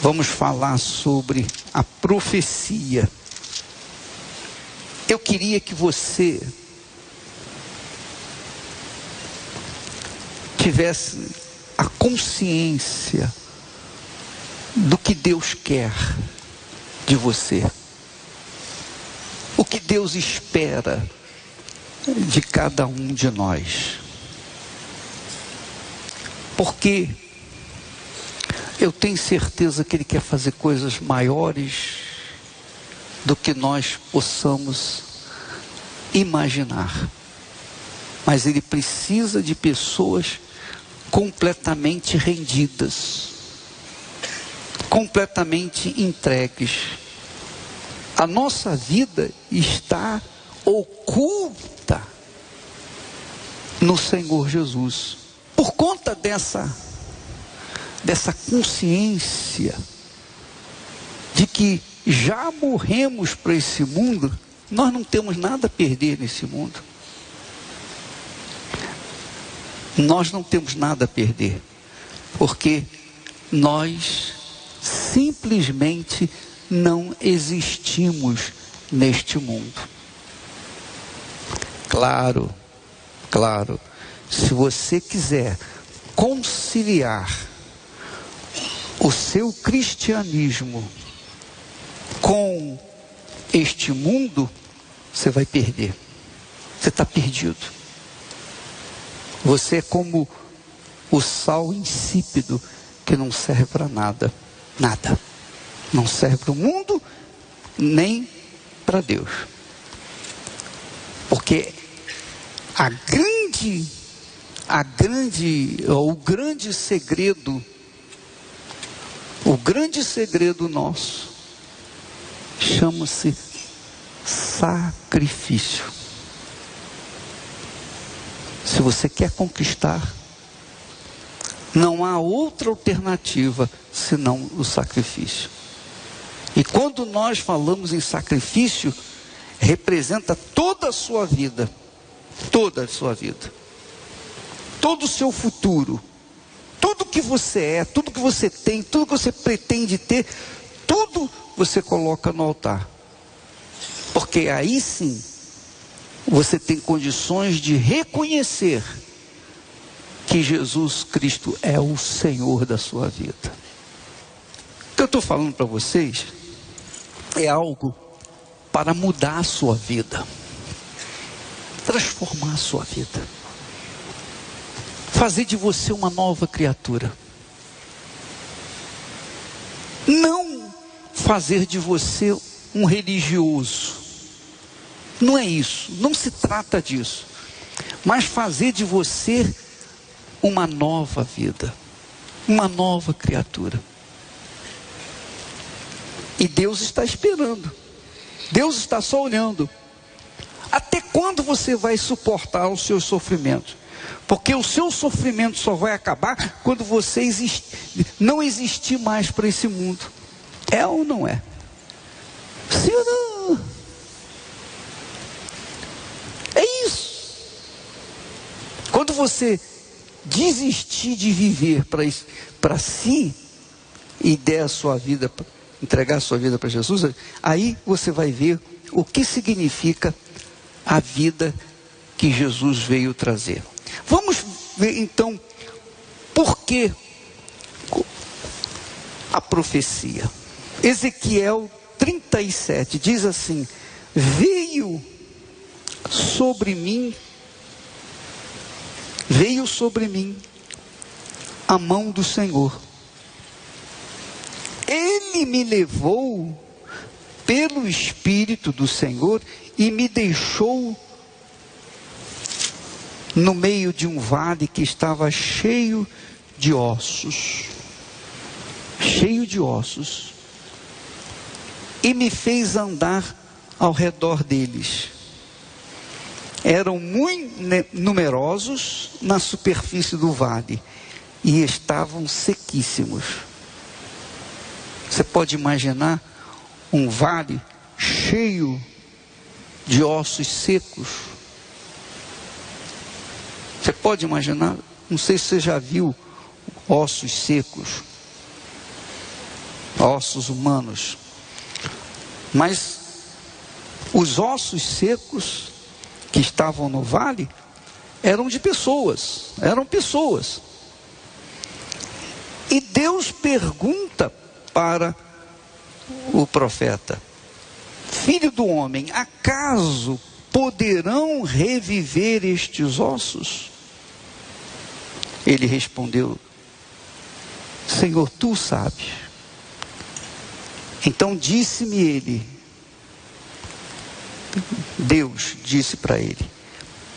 vamos falar sobre a profecia. Eu queria que você tivesse a consciência do que Deus quer de você, o que Deus espera de cada um de nós, porque eu tenho certeza que Ele quer fazer coisas maiores do que nós possamos imaginar, mas Ele precisa de pessoas completamente rendidas, completamente entregues. A nossa vida está oculta no Senhor Jesus. Por conta dessa consciência de que já morremos para esse mundo, nós não temos nada a perder nesse mundo. Nós não temos nada a perder, porque nós simplesmente não existimos neste mundo. Claro, se você quiser conciliar o seu cristianismo com este mundo, você vai perder. Você está perdido. Você é como o sal insípido que não serve para nada. Nada. Não serve para o mundo, nem para Deus. Porque o grande segredo nosso chama-se sacrifício. Se você quer conquistar, não há outra alternativa senão o sacrifício. E quando nós falamos em sacrifício, representa toda a sua vida, todo o seu futuro, tudo que você é, tudo que você tem, tudo que você pretende ter, tudo você coloca no altar. Porque aí sim, você tem condições de reconhecer que Jesus Cristo é o Senhor da sua vida. O que eu estou falando para vocês é algo para mudar a sua vida, transformar a sua vida, fazer de você uma nova criatura, não fazer de você um religioso, não é isso, não se trata disso, mas fazer de você uma nova vida, uma nova criatura. E Deus está esperando, Deus está só olhando. Até quando você vai suportar os seus sofrimentos? Porque o seu sofrimento só vai acabar quando você não existir mais para esse mundo. É ou não é? Sim ou não? É isso. Quando você desistir de viver para si e der a sua vida, entregar a sua vida para Jesus, aí você vai ver o que significa a vida que Jesus veio trazer. Vamos ver então por que a profecia. Ezequiel 37 diz assim: veio sobre mim a mão do Senhor. Ele me levou pelo Espírito do Senhor e me deixou no meio de um vale que estava cheio de ossos, e me fez andar ao redor deles. Eram muito numerosos na superfície do vale e estavam sequíssimos. Você pode imaginar um vale cheio de ossos secos? Você pode imaginar? Não sei se você já viu ossos secos. ossos humanos. Mas os ossos secos que estavam no vale eram de pessoas, eram pessoas. E Deus pergunta para o profeta: filho do homem, acaso poderão reviver estes ossos? Ele respondeu: Senhor, tu sabes. Então disse-me ele, Deus disse para ele: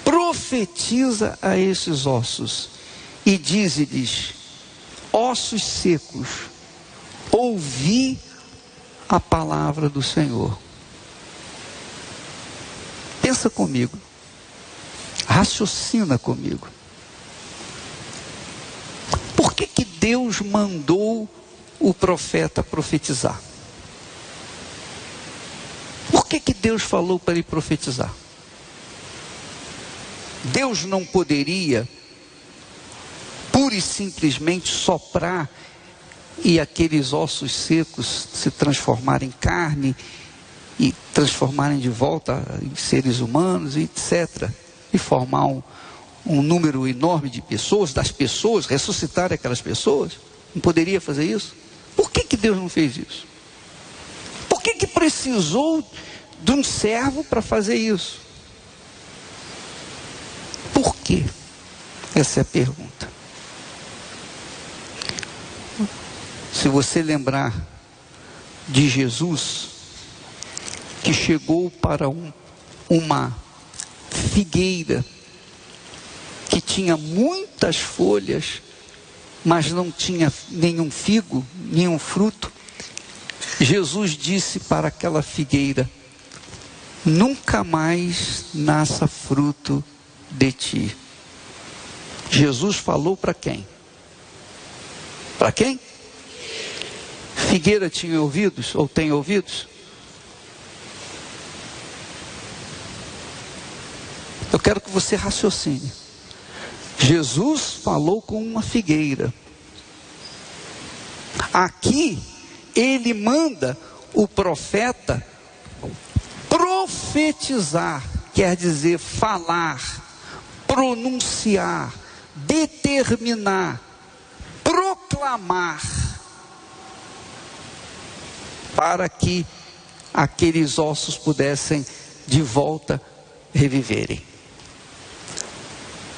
profetiza a esses ossos e dize-lhes: ossos secos, ouvi a palavra do Senhor. Pensa comigo, raciocina comigo. Por que Deus mandou o profeta profetizar? Por que Deus falou para ele profetizar? Deus não poderia pura e simplesmente soprar e aqueles ossos secos se transformarem em carne e transformarem de volta em seres humanos, etc. E formar um número enorme de pessoas, das pessoas, ressuscitar aquelas pessoas? Não poderia fazer isso? Por que Deus não fez isso? Por que precisou de um servo para fazer isso? Por quê? Essa é a pergunta. Se você lembrar de Jesus, que chegou para uma figueira que tinha muitas folhas, mas não tinha nenhum figo, nenhum fruto, Jesus disse para aquela figueira: nunca mais nasça fruto de ti. Jesus falou para quem? Para quem? Figueira tinha ouvidos ou tem ouvidos? Eu quero que você raciocine. Jesus falou com uma figueira. Aqui ele manda o profeta profetizar, quer dizer falar, pronunciar, determinar, proclamar, para que aqueles ossos pudessem de volta reviverem.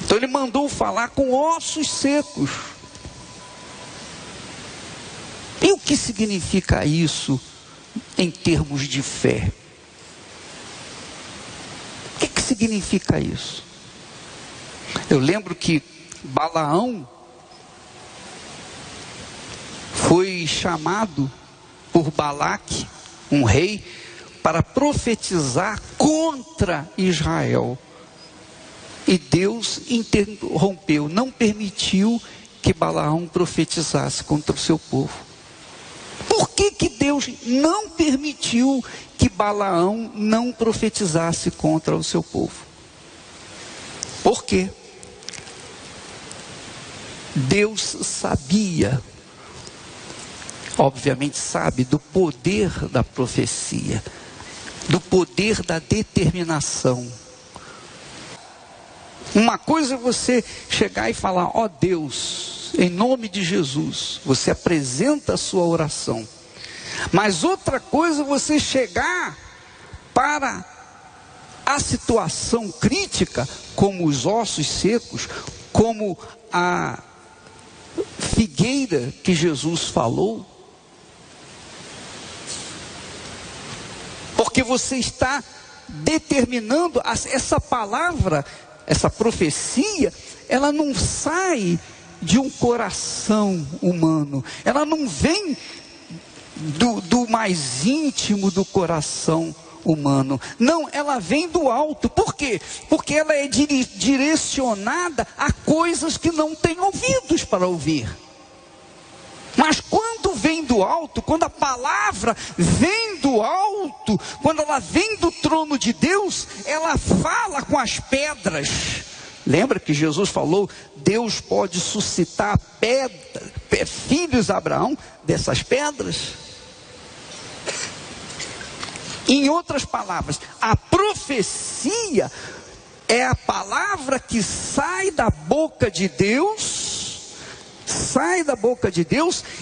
Então ele mandou falar com ossos secos. E o que significa isso em termos de fé? O que significa isso? Eu lembro que Balaão foi chamado por Balaque, um rei, para profetizar contra Israel. E Deus interrompeu, não permitiu que Balaão profetizasse contra o seu povo. Por que Deus não permitiu que Balaão não profetizasse contra o seu povo? Por quê? Deus sabia, obviamente sabe, do poder da profecia, do poder da determinação. Uma coisa é você chegar e falar: ó Deus, em nome de Jesus, você apresenta a sua oração. Mas outra coisa é você chegar para a situação crítica, como os ossos secos, como a figueira que Jesus falou, porque você está determinando essa palavra, essa profecia, ela não sai de um coração humano, ela não vem do mais íntimo do coração humano, não, ela vem do alto. Por quê? Porque ela é direcionada a coisas que não têm ouvidos para ouvir. Mas quando vem do alto, quando a palavra vem do alto, quando ela vem do trono de Deus, ela fala com as pedras. Lembra que Jesus falou: Deus pode suscitar filhos de Abraão dessas pedras? Em outras palavras, a profecia é a palavra que sai da boca de Deus,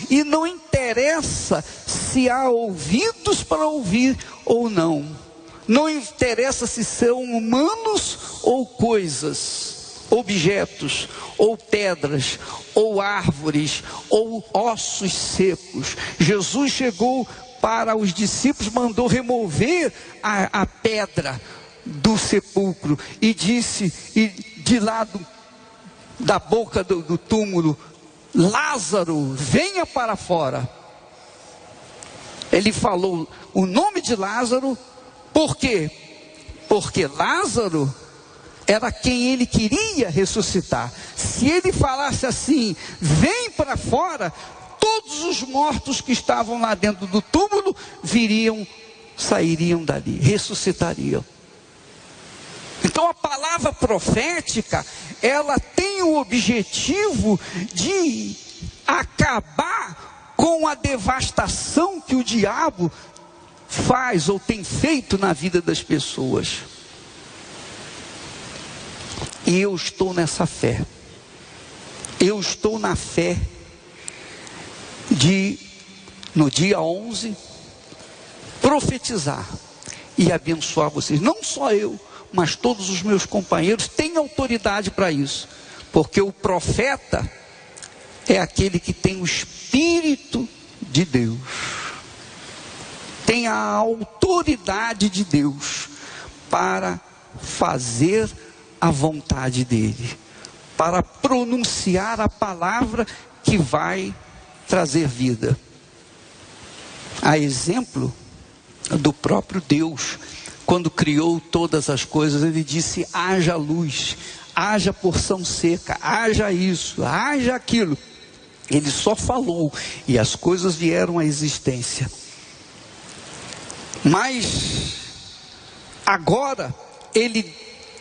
e não interessa se há ouvidos para ouvir ou não. Não interessa se são humanos ou coisas, objetos, ou pedras, ou árvores, ou ossos secos. Jesus chegou para os discípulos, mandou remover a pedra do sepulcro e disse, e de lado da boca do túmulo: Lázaro, venha para fora. Ele falou o nome de Lázaro, por quê? Porque Lázaro era quem ele queria ressuscitar. Se ele falasse assim, vem para fora, todos os mortos que estavam lá dentro do túmulo sairiam dali, ressuscitariam. Então a palavra profética, ela tem o objetivo de acabar com a devastação que o diabo faz ou tem feito na vida das pessoas. E eu estou nessa fé. Eu estou na fé de, no dia 11, profetizar e abençoar vocês. Não só eu, mas todos os meus companheiros têm autoridade para isso. Porque o profeta é aquele que tem o Espírito de Deus. Tem a autoridade de Deus para fazer a vontade dele, para pronunciar a palavra que vai trazer vida. A exemplo do próprio Deus, quando criou todas as coisas, ele disse: haja luz, haja porção seca, haja isso, haja aquilo. Ele só falou e as coisas vieram à existência. Mas agora ele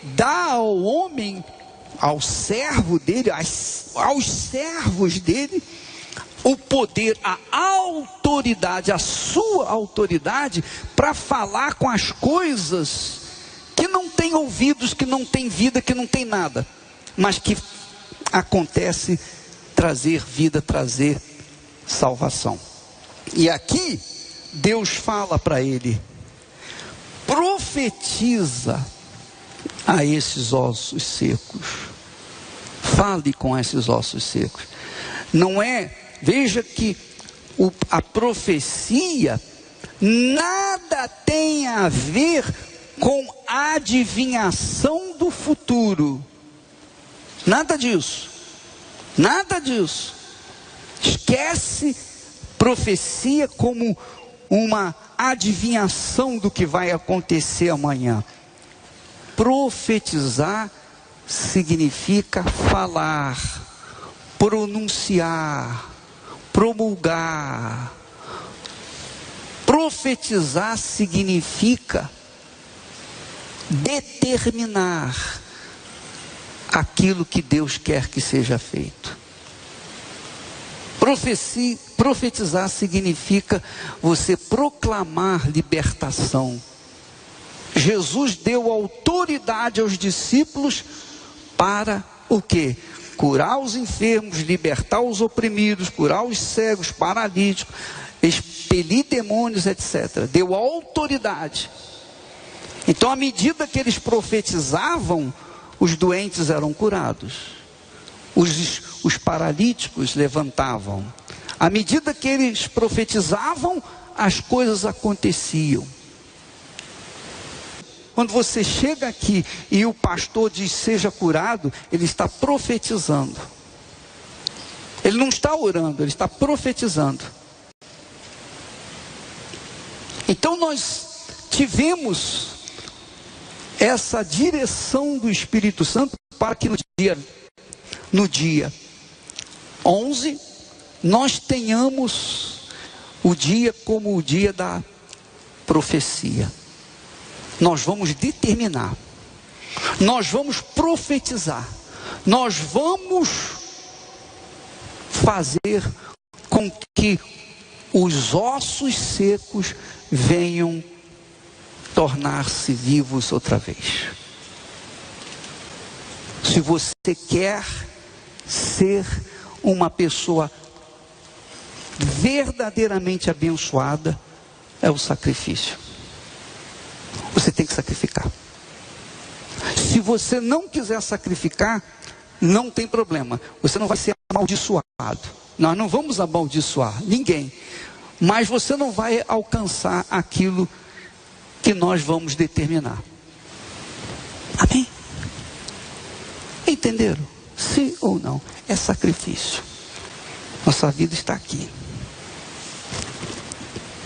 dá ao homem, ao servo dele, aos servos dele, o poder, a autoridade, a sua autoridade para falar com as coisas que não têm ouvidos, que não têm vida, que não têm nada, mas que acontece trazer vida, trazer salvação. E aqui Deus fala para ele: profetiza a esses ossos secos. Fale com esses ossos secos. Não é, veja que a profecia nada tem a ver com a adivinhação do futuro. Nada disso. Nada disso. Esquece profecia como uma adivinhação do que vai acontecer amanhã. Profetizar significa falar, pronunciar, promulgar. Profetizar significa determinar aquilo que Deus quer que seja feito. Profetizar significa você proclamar libertação. Jesus deu autoridade aos discípulos para o quê? Curar os enfermos, libertar os oprimidos, curar os cegos, paralíticos, expelir demônios, etc. Deu autoridade. Então, à medida que eles profetizavam, os doentes eram curados, os paralíticos levantavam. À medida que eles profetizavam, as coisas aconteciam. Quando você chega aqui e o pastor diz seja curado, ele está profetizando. Ele não está orando, ele está profetizando. Então nós tivemos essa direção do Espírito Santo para que no dia 11 nós tenhamos o dia como o dia da profecia. Nós vamos determinar, nós vamos profetizar, nós vamos fazer com que os ossos secos venham tornar-se vivos outra vez. Se você quer ser uma pessoa verdadeiramente abençoada, é o sacrifício. Você tem que sacrificar. Se você não quiser sacrificar, não tem problema. Você não vai ser amaldiçoado. Nós não vamos amaldiçoar ninguém. Mas você não vai alcançar aquilo que nós vamos determinar. Amém? Entenderam? Sim ou não? É sacrifício. Nossa vida está aqui,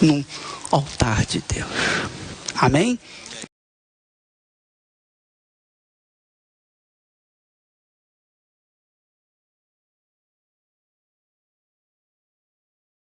num altar de Deus. Amém?